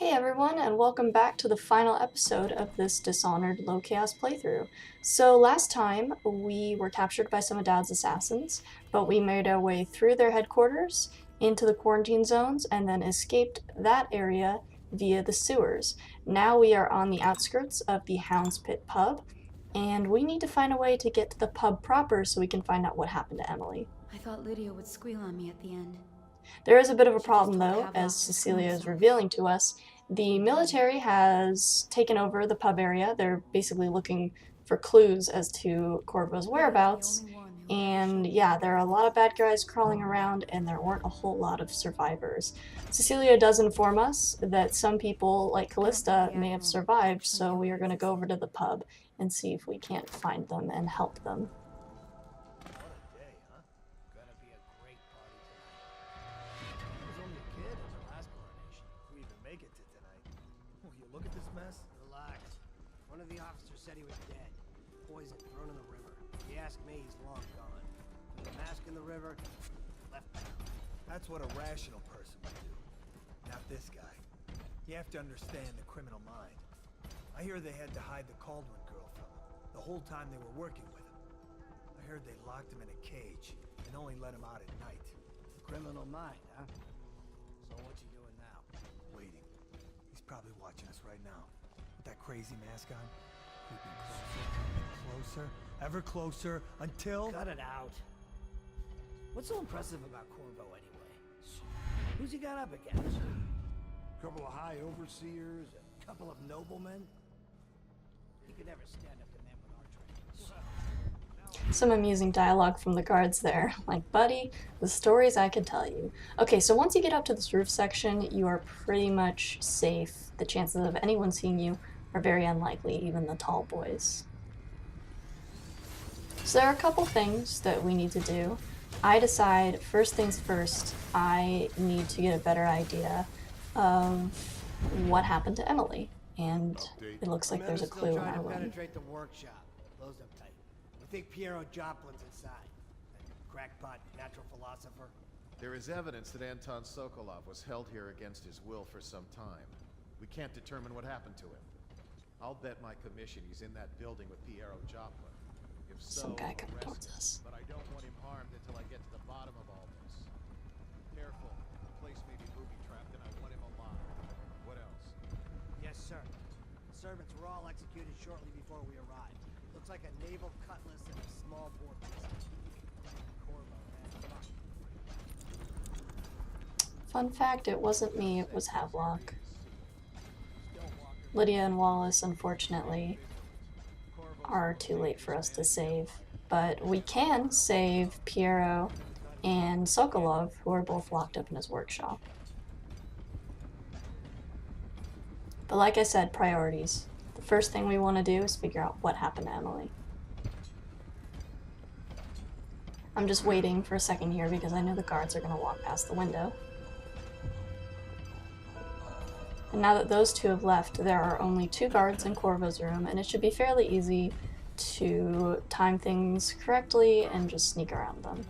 Hey everyone, and welcome back to the final episode of this Dishonored low chaos playthrough. So last time we were captured by some of Dad's assassins, but we made our way through their headquarters into the quarantine zones and then escaped that area via the sewers. Now we are on the outskirts of the Hound's Pit pub, and we need to find a way to get to the pub proper so we can find out what happened to Emily. I thought Lydia would squeal on me at the end. There is a bit of a She just problem told though, Havelock as to screw Cecilia is himself. revealing to us. The military has taken over the pub area. They're basically looking for clues as to Corvo's whereabouts. And yeah, there are a lot of bad guys crawling around, and there weren't a whole lot of survivors. Cecilia does inform us that some people, like Callista, may have survived, so we are going to go over to the pub and see if we can't find them and help them. Look at this mess. Relax. One of the officers said he was dead. Poison thrown in the river. If you ask me, he's long gone. Put a mask in the river, left town. That's what a rational person would do. Not this guy. You have to understand the criminal mind. I hear they had to hide the Cauldron girl from him the whole time they were working with him. I heard they locked him in a cage and only let him out at night. Criminal mind, huh? So what's he doing now? Waiting. He's probably watching us right now. With that crazy mask on. Creeping closer, ever closer, until... Cut it out. What's so impressive about Corvo anyway? Who's he got up against? A couple of high overseers, a couple of noblemen? He could never stand up to men with our training. Some amusing dialogue from the guards there. Like, buddy, the stories I could tell you. Okay, so once you get up to this roof section, you are pretty much safe. The chances of anyone seeing you are very unlikely, even the tall boys. So there are a couple things that we need to do. I decide, first things first, I need to get a better idea of what happened to Emily. And it looks like there's a clue in our room. Penetrate the workshop. Closed up tight. We think Piero Joplin's inside. That crackpot natural philosopher. There is evidence that Anton Sokolov was held here against his will for some time. We can't determine what happened to him. I'll bet my commission he's in that building with Piero Joplin. If so, Some guy coming towards us. But I don't want him harmed until I get to the bottom of all this. Careful. The place may be booby-trapped and I want him alive. What else? Yes, sir. The servants were all executed shortly before we arrived. Looks like a naval cutlass and a small bore pistol. Corvo had luck. Fun fact, it wasn't me, it was Havelock. Lydia and Wallace, unfortunately, are too late for us to save. But we can save Piero and Sokolov, who are both locked up in his workshop. But like I said, priorities. The first thing we want to do is figure out what happened to Emily. I'm just waiting for a second here because I know the guards are going to walk past the window. And now that those two have left, there are only 2 guards in Corvo's room, and it should be fairly easy to time things correctly and just sneak around them.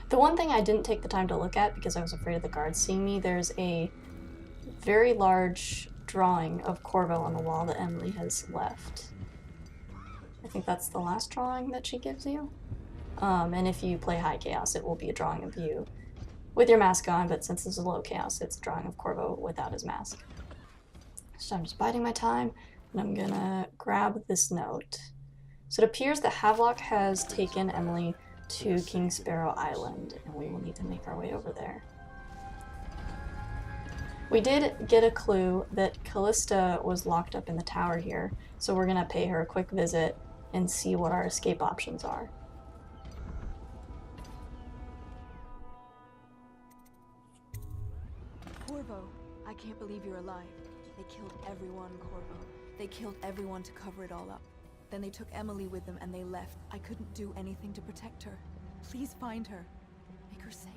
The one thing I didn't take the time to look at because I was afraid of the guards seeing me, there's a very large drawing of Corvo on the wall that Emily has left. I think that's the last drawing that she gives you. And if you play High Chaos, it will be a drawing of you with your mask on, but since this is low chaos, it's a drawing of Corvo without his mask. So I'm just biding my time, and I'm gonna grab this note. So it appears that Havelock has taken Emily to King Sparrow Island, and we will need to make our way over there. We did get a clue that Callista was locked up in the tower here, so we're gonna pay her a quick visit and see what our escape options are. Corvo, I can't believe you're alive. They killed everyone, Corvo. They killed everyone to cover it all up. Then they took Emily with them and they left. I couldn't do anything to protect her. Please find her. Make her safe.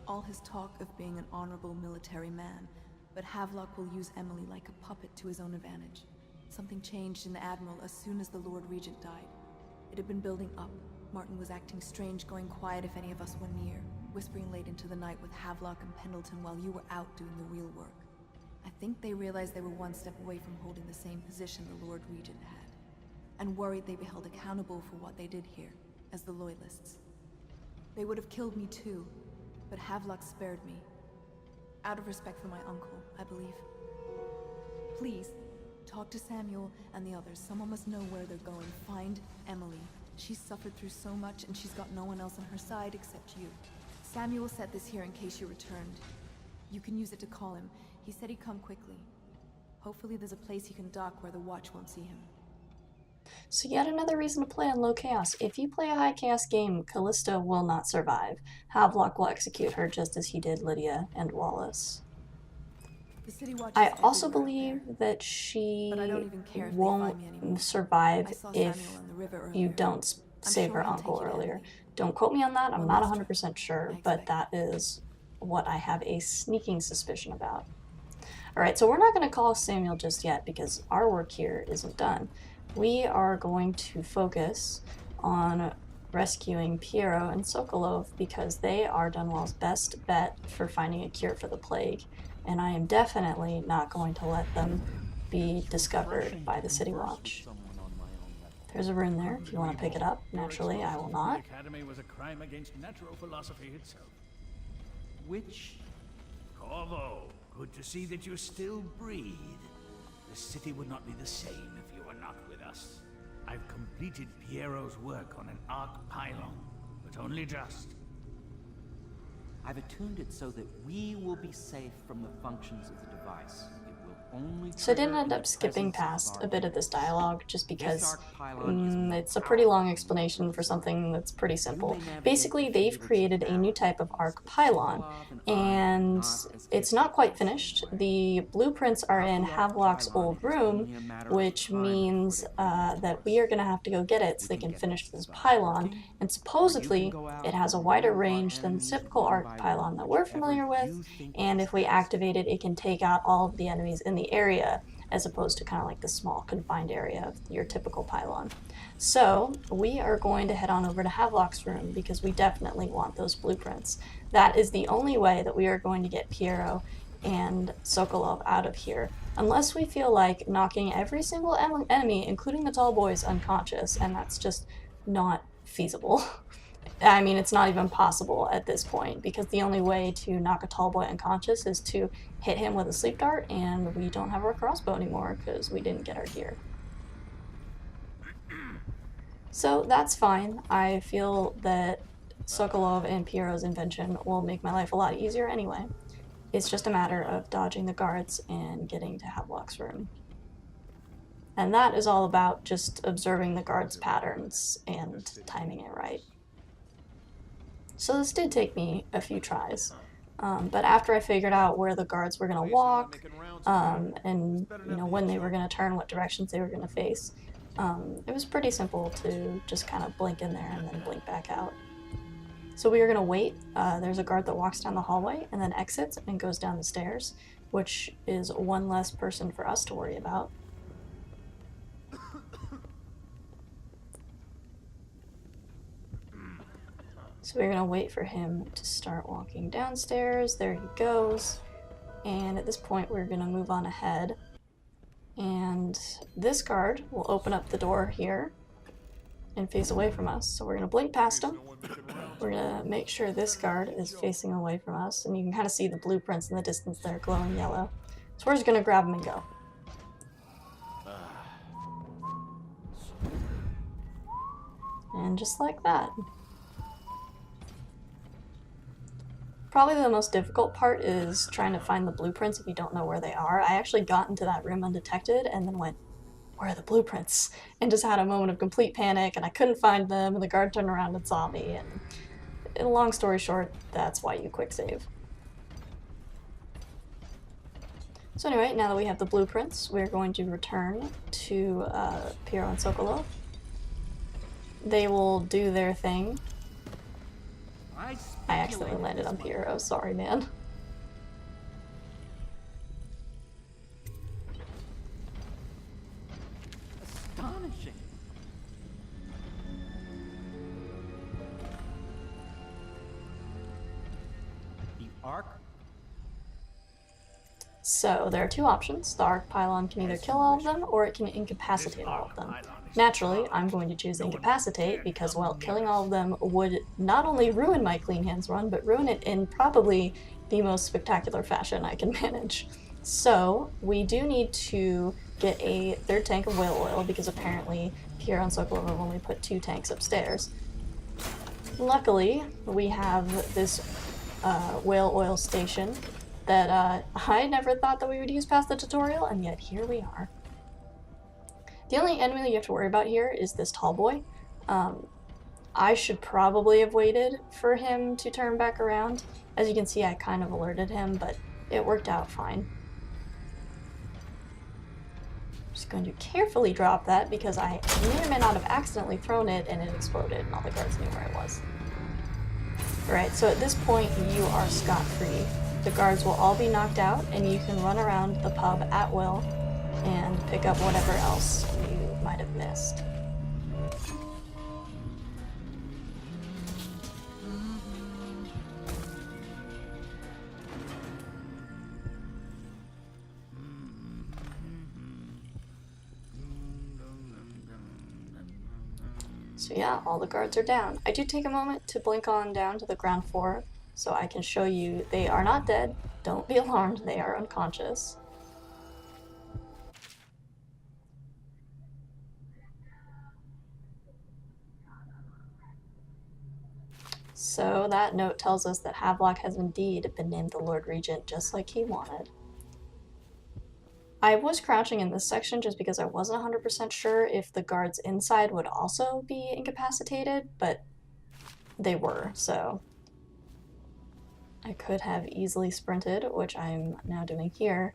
All his talk of being an honorable military man, but Havelock will use Emily like a puppet to his own advantage. Something changed in the Admiral as soon as the Lord Regent died. It had been building up, Martin was acting strange, going quiet if any of us were near, whispering late into the night with Havelock and Pendleton while you were out doing the real work. I think they realized they were one step away from holding the same position the Lord Regent had, and worried they'd be held accountable for what they did here, as the Loyalists. They would have killed me too, but Havelock spared me. Out of respect for my uncle, I believe. Please, talk to Samuel and the others. Someone must know where they're going. Find Emily. She's suffered through so much, and she's got no one else on her side except you. Samuel set this here in case you returned. You can use it to call him. He said he'd come quickly. Hopefully there's a place he can dock where the Watch won't see him. So yet another reason to play on low chaos. If you play a high chaos game, Callista will not survive. Havelock will execute her just as he did Lydia and Wallace. The City Watch I is also everywhere out believe there, that she but I don't even care if they won't find me anymore. survive I saw if Samuel in the river you earlier. don't I'm save sure her he'll uncle take you to earlier. Emily. Don't quote me on that, I'm One not last 100% sure, I but expect. that is what I have a sneaking suspicion about. Alright, so we're not going to call Samuel just yet because our work here isn't done. We are going to focus on rescuing Piero and Sokolov because they are Dunwall's best bet for finding a cure for the plague, and I am definitely not going to let them be discovered by the City Watch. There's a rune there if you want to pick it up. Naturally, I will not. The Academy was a crime against natural philosophy itself. Which? Corvo, good to see that you still breathe. The city would not be the same if you were not with us. I've completed Piero's work on an arc pylon, but only just. I've attuned it so that we will be safe from the functions of the device. It will only So I didn't trigger end in up the skipping presence of past our a bit of this enemies. dialogue just This because arc pylon is more it's a pretty long powerful explanation for something that's pretty simple. may navigate Basically, the they've fields of created a new battle, type of arc but pylon, Sokolov and I are and not as it's capable not quite as finished. we were. The blueprints are in Without the arc Havelock's pylon, old it is room, only a matter of which time means before it begins that for we are us. going to have to go get it so We they can can get finish this this device pylon, working, and or you supposedly can go out it has a and wider remove our range than the enemies typical one arc by pylon one, that we're whichever familiar with, you think and is if we best. activate it, it can take out all of the enemies in the area, as opposed to kind of like the small confined area of your typical pylon. So we are going to head on over to Havelock's room because we definitely want those blueprints. That is the only way that we are going to get Piero and Sokolov out of here, unless we feel like knocking every single enemy, including the tall boys, unconscious, and that's just not feasible. I mean, it's not even possible at this point, because the only way to knock a tall boy unconscious is to hit him with a sleep dart, and we don't have our crossbow anymore because we didn't get our gear. So that's fine. I feel that Sokolov and Piero's invention will make my life a lot easier anyway. It's just a matter of dodging the guards and getting to Havelock's room. And that is all about just observing the guards' patterns and timing it right. So this did take me a few tries, but after I figured out where the guards were going to walk, and when they were going to turn, what directions they were going to face, it was pretty simple to just kind of blink in there and then blink back out. So we are going to wait. There's a guard that walks down the hallway and then exits and goes down the stairs, which is one less person for us to worry about. So we're going to wait for him to start walking downstairs. There he goes. And at this point, we're going to move on ahead. And this guard will open up the door here and face away from us. So we're going to blink past him. We're going to make sure this guard is facing away from us. And you can kind of see the blueprints in the distance there glowing yellow. So we're just going to grab him and go. And just like that. Probably the most difficult part is trying to find the blueprints if you don't know where they are. I actually got into that room undetected and then went, where are the blueprints? And just had a moment of complete panic and I couldn't find them and the guard turned around and saw me. And long story short, that's why you quick save. So anyway, now that we have the blueprints, we're going to return to Piero and Sokolov. They will do their thing. I accidentally landed on Piero, sorry man. Astonishing. Arc? So there are two options. The arc pylon can either kill all of them, or it can incapacitate all of them. Naturally, I'm going to choose incapacitate because, well, killing all of them would not only ruin my clean hands run, but ruin it in probably the most spectacular fashion I can manage. So we do need to get a third tank of whale oil because apparently Piero and Sokolov have only put 2 tanks upstairs. Luckily, we have this whale oil station that I never thought that we would use past the tutorial, and yet here we are. The only enemy you have to worry about here is this tall boy. I should probably have waited for him to turn back around. As you can see, I kind of alerted him, but it worked out fine. I'm just going to carefully drop that because I may or may not have accidentally thrown it and it exploded and all the guards knew where it was. Alright, so at this point you are scot-free. The guards will all be knocked out and you can run around the pub at will and pick up whatever else you might have missed. So yeah, all the guards are down. I do take a moment to blink on down to the ground floor so I can show you they are not dead. Don't be alarmed, they are unconscious. So that note tells us that Havelock has indeed been named the Lord Regent just like he wanted. I was crouching in this section just because I wasn't 100% sure if the guards inside would also be incapacitated, but they were, so I could have easily sprinted, which I'm now doing here,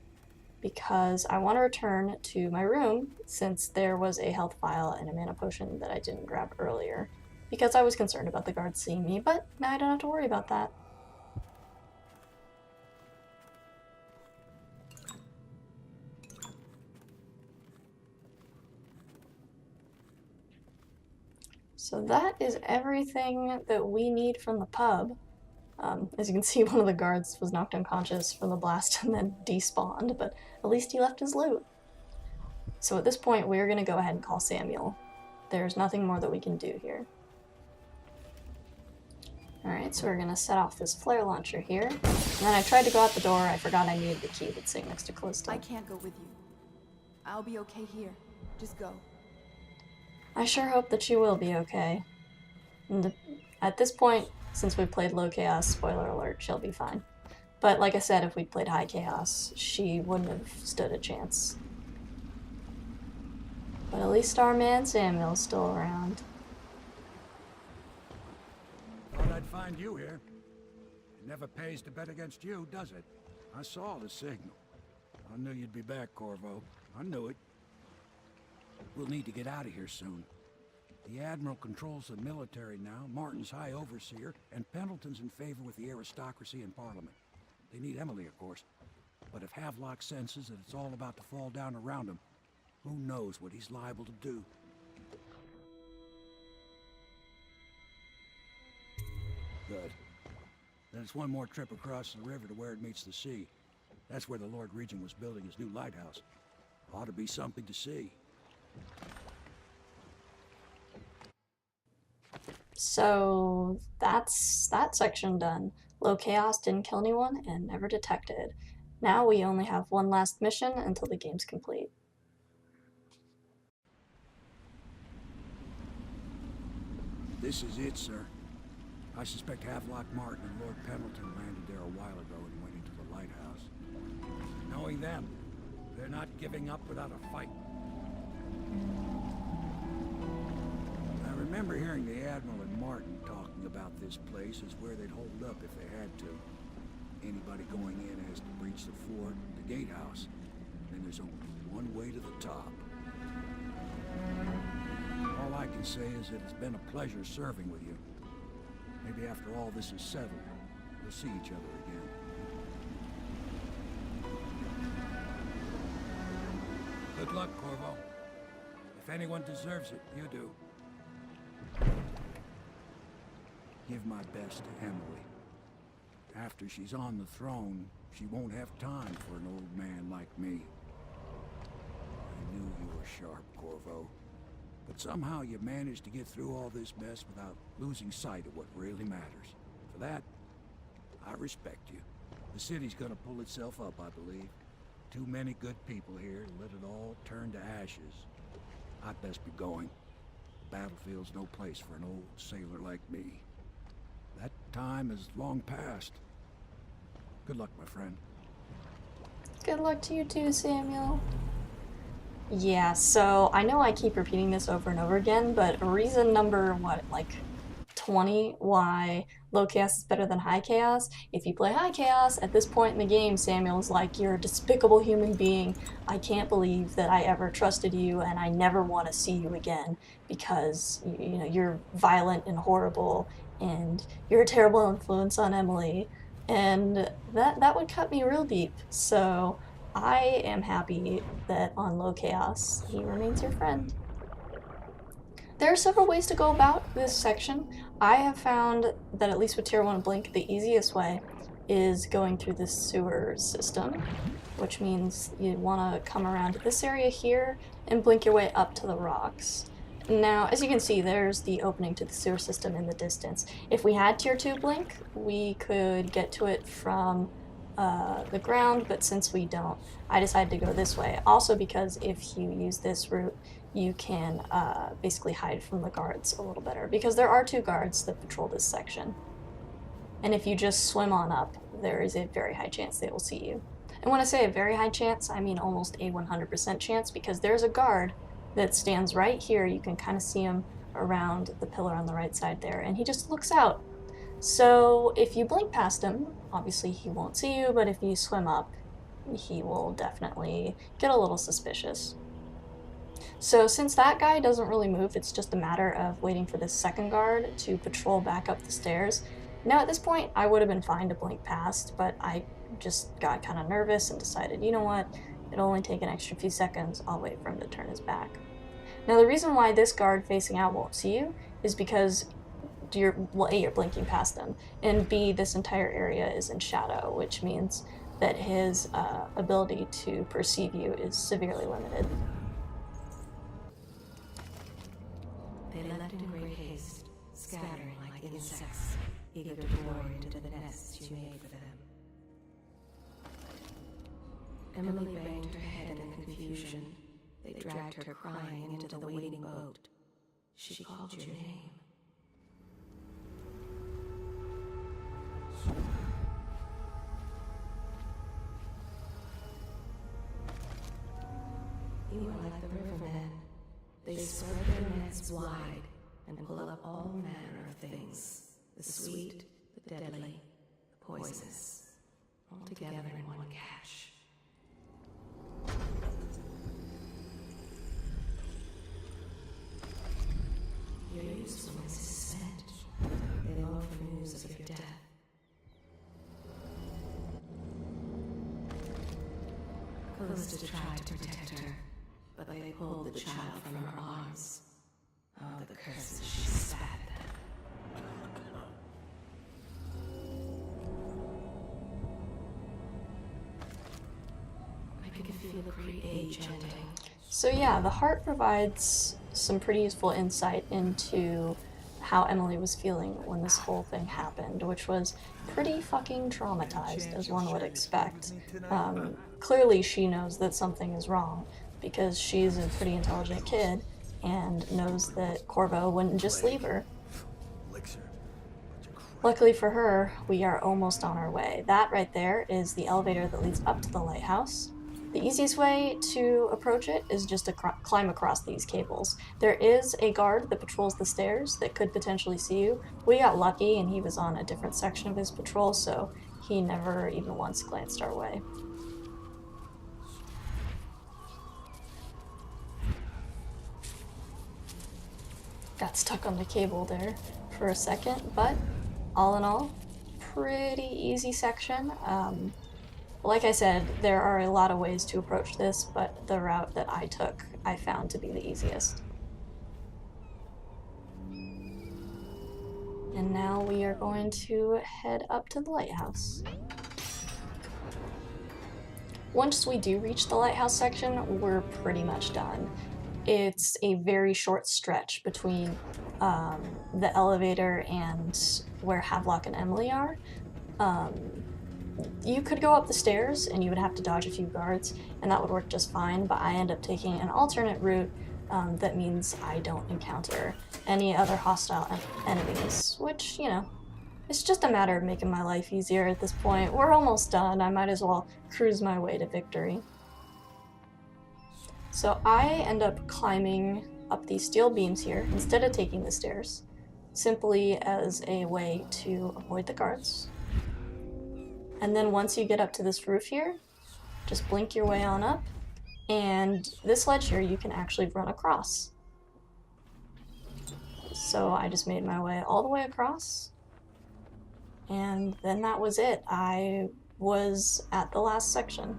because I want to return to my room since there was a health vial and a mana potion that I didn't grab earlier, because I was concerned about the guards seeing me, but now I don't have to worry about that. So that is everything that we need from the pub. As you can see, one of the guards was knocked unconscious from the blast and then despawned, but at least he left his loot. So at this point, we're going to go ahead and call Samuel. There's nothing more that we can do here. Alright, so we're going to set off this flare launcher here. And then I tried to go out the door, I forgot I needed the key that's sitting next to Callista. I can't go with you. I'll be okay here. Just go. I sure hope that she will be okay. And at this point, since we've played low chaos, spoiler alert, she'll be fine. But like I said, if we'd played high chaos, she wouldn't have stood a chance. But at least our man Samuel's still around. Thought I'd find you here. It never pays to bet against you, does it? I saw the signal. I knew you'd be back, Corvo. I knew it. We'll need to get out of here soon. The Admiral controls the military now, Martin's High Overseer, and Pendleton's in favor with the aristocracy and Parliament. They need Emily, of course. But if Havelock senses that it's all about to fall down around him, who knows what he's liable to do. Good. Then it's one more trip across the river to where it meets the sea. That's where the Lord Regent was building his new lighthouse. Ought to be something to see. So that's that section done. Low chaos didn't kill anyone and never detected. Now we only have one last mission until the game's complete. This is it, sir. I suspect Havelock Martin and Lord Pendleton landed there a while ago and went into the lighthouse. Knowing them, they're not giving up without a fight. I remember hearing the Admiral and Martin talking about this place as where they'd hold up if they had to. Anybody going in has to breach the fort, the gatehouse. Then there's only one way to the top. All I can say is that it's been a pleasure serving with you. Maybe after all this is settled, we'll see each other again. Good luck, Corvo. If anyone deserves it, you do. Give my best to Emily. After she's on the throne, she won't have time for an old man like me. I knew you were sharp, Corvo. But somehow you managed to get through all this mess without losing sight of what really matters. For that, I respect you. The city's gonna pull itself up, I believe. Too many good people here to let it all turn to ashes. I'd best be going. Battlefield's no place for an old sailor like me. That time has long passed. Good luck, my friend. Good luck to you too, Samuel. Yeah, so I know I keep repeating this over and over again, but reason number, 20 why low chaos is better than high chaos. If you play high chaos, at this point in the game, Samuel's like, you're a despicable human being. I can't believe that I ever trusted you, and I never want to see you again because, you know, you're violent and horrible, and you're a terrible influence on Emily. And that would cut me real deep. So I am happy that on low chaos, he remains your friend. There are several ways to go about this section. I have found that at least with Tier 1 Blink, the easiest way is going through the sewer system, which means you want to come around this area here and blink your way up to the rocks. Now, as you can see, there's the opening to the sewer system in the distance. If we had Tier 2 Blink, we could get to it from the ground, but since we don't, I decided to go this way. Also because if you use this route, you can basically hide from the guards a little better, because there are 2 guards that patrol this section. And if you just swim on up, there is a very high chance they will see you. And when I say a very high chance, I mean almost a 100% chance, because there's a guard that stands right here. You can kind of see him around the pillar on the right side there, and he just looks out. So if you blink past him, obviously he won't see you, but if you swim up, he will definitely get a little suspicious. So since that guy doesn't really move, it's just a matter of waiting for this second guard to patrol back up the stairs. Now at this point, I would have been fine to blink past, but I just got kind of nervous and decided, you know what, it'll only take an extra few seconds, I'll wait for him to turn his back. Now the reason why this guard facing out won't see you is because A, you're blinking past him, and B, this entire area is in shadow, which means that his ability to perceive you is severely limited. They left in great haste, scattering like insects, eager to pour into the nests you made for them. Emily banged her head in confusion. They dragged her crying into the waiting boat. She called your name. You are like the rivermen. They spread their nets wide and pull up all manner of things. The sweet, the deadly, the poisonous. All together in one catch. Your usefulness is spent. They long for news of your death. Callista tried to protect her, but they pulled the child from her arms. Oh, the curses she spat them. I can feel the great age ending. So yeah, the heart provides some pretty useful insight into how Emily was feeling when this whole thing happened, which was pretty fucking traumatized, as one would expect. Clearly she knows that something is wrong, because she's a pretty intelligent kid, and knows that Corvo wouldn't just leave her. Luckily for her, we are almost on our way. That right there is the elevator that leads up to the lighthouse. The easiest way to approach it is just to climb across these cables. There is a guard that patrols the stairs that could potentially see you. We got lucky and he was on a different section of his patrol, so he never even once glanced our way. Got stuck on the cable there for a second, but all in all, pretty easy section. Like I said, there are a lot of ways to approach this, but the route that I took, I found to be the easiest. And now we are going to head up to the lighthouse. Once we do reach the lighthouse section, we're pretty much done. It's a very short stretch between the elevator and where Havelock and Emily are. You could go up the stairs and you would have to dodge a few guards, and that would work just fine, but I end up taking an alternate route that means I don't encounter any other hostile enemies, which, you know, it's just a matter of making my life easier at this point. We're almost done. I might as well cruise my way to victory. So I end up climbing up these steel beams here instead of taking the stairs, simply as a way to avoid the guards. And then once you get up to this roof here, just blink your way on up, and this ledge here you can actually run across. So I just made my way all the way across, and then that was it. I was at the last section,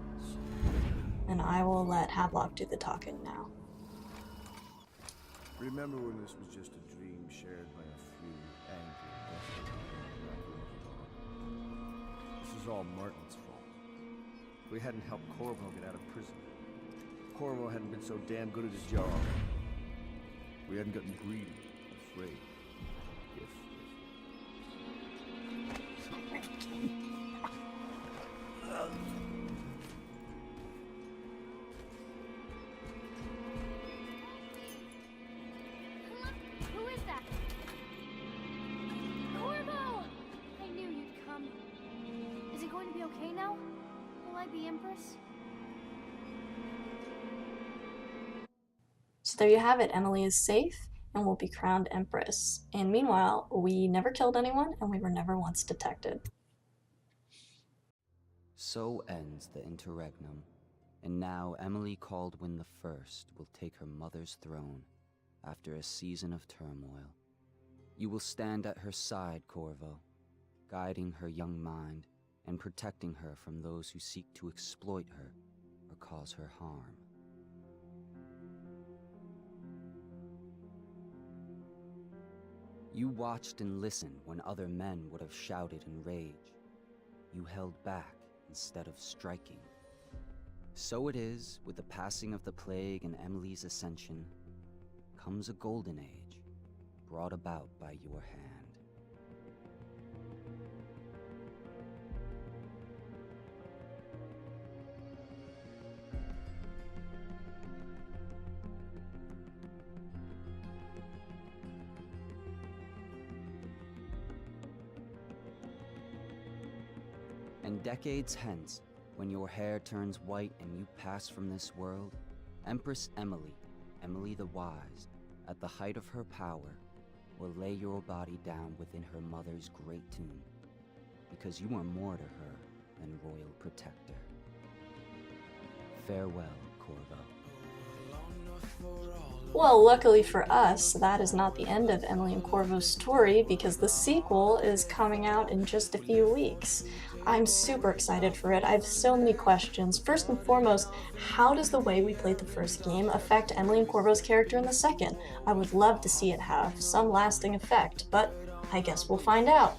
and I will let Havelock do the talking now. Remember when this was just a dream shared by a few angry, desperate men like you and This is all Martin's fault. If we hadn't helped Corvo get out of prison, if Corvo hadn't been so damn good at his job, if we hadn't gotten greedy, afraid. Who is that? Corvo! I knew you'd come. Is it going to be okay now? Will I be Empress? So there you have it. Emily is safe and will be crowned Empress. And meanwhile, we never killed anyone and we were never once detected. So ends the interregnum, and now Emily Caldwin I will take her mother's throne after a season of turmoil. You will stand at her side, Corvo, guiding her young mind and protecting her from those who seek to exploit her or cause her harm. You watched and listened when other men would have shouted in rage. You held back instead of striking. So it is, with the passing of the plague and Emily's ascension, comes a golden age, brought about by your hand. And decades hence, when your hair turns white and you pass from this world, Empress Emily, Emily the Wise, at the height of her power, will lay your body down within her mother's great tomb, because you are more to her than royal protector. Farewell, Corvo. Well, luckily for us, that is not the end of Emily and Corvo's story, because the sequel is coming out in just a few weeks. I'm super excited for it. I have so many questions. First and foremost, how does the way we played the first game affect Emily and Corvo's character in the second? I would love to see it have some lasting effect, but I guess we'll find out.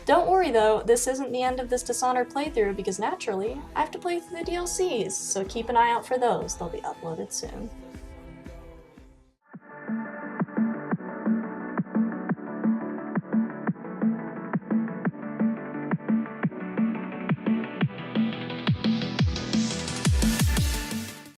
Don't worry though, this isn't the end of this Dishonored playthrough, because naturally, I have to play through the DLCs, so keep an eye out for those. They'll be uploaded soon.